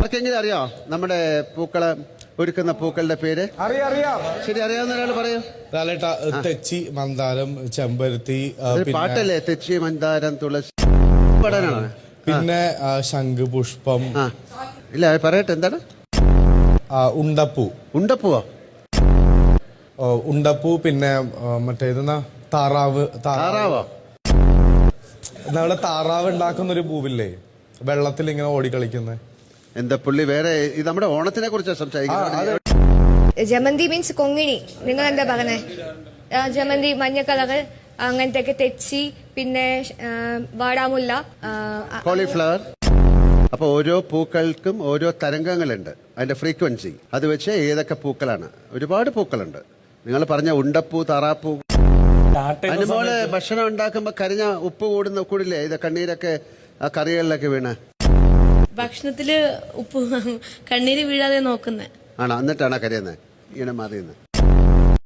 ആർക്കെങ്കിലും അറിയോ നമ്മുടെ പൂക്കള് ഒരുക്കുന്ന പൂക്കളുടെ പേര്? അറിയാം. ശരി, അറിയാവുന്ന ഒരാൾ പറയൂ. തെച്ചി, മന്ദാരം, ചെമ്പരത്തി, പാട്ടല്ലേ തെച്ചി, മന്ദാരം, തുളസി പാടാനാണോ? പിന്നെ ശംഖ് പുഷ്പം. ഇല്ല, പറയട്ടെ, എന്താണ്? ഉണ്ടപ്പൂ. ഉണ്ടപ്പൂവോ? ഉണ്ടപ്പൂ. പിന്നെ മറ്റേതെന്നാ താറാവോ? നമ്മുടെ താറാവ് ഉണ്ടാക്കുന്ന ഒരു പൂവില്ലേ, വെള്ളത്തിൽ ഇങ്ങനെ ഓടിക്കളിക്കുന്നത്. എന്താ പുള്ളി വേറെ? ഇത് നമ്മുടെ ഓണത്തിനെ കുറിച്ചാണ് സംസാരിക്കുന്നത്. ജമന്തി മീൻസ് കൊങ്ങിണി. നിങ്ങൾ എന്താ പറഞ്ഞേ? ജമന്തി മഞ്ഞ കളറ്, അങ്ങനത്തെ തെച്ചി, പിന്നെ വാടാമുല്ല, കോളിഫ്ലവർ. അപ്പൊ ഓരോ പൂക്കൾക്കും ഓരോ തരംഗങ്ങളുണ്ട്, അതിന്റെ ഫ്രീക്വൻസി. അത് വെച്ച് ഏതൊക്കെ പൂക്കളാണ്? ഒരുപാട് പൂക്കളുണ്ട്. നിങ്ങൾ പറഞ്ഞ ഉണ്ടപ്പൂ, താറാപ്പൂ. അനുമോള് ഭക്ഷണം ഉണ്ടാക്കുമ്പോ കരിഞ്ഞ ഉപ്പ് കൂടില്ലേ? ഇത് കണ്ണീരൊക്കെ ആ കറികളിലൊക്കെ വീണ്. ഭക്ഷണത്തില് ഉപ്പ് കണ്ണീര് വീഴാതെ നോക്കുന്നേ ആണോ? എന്നിട്ടാണോ കരയുന്നത്? ഇങ്ങനെ മാറിയുന്നത്?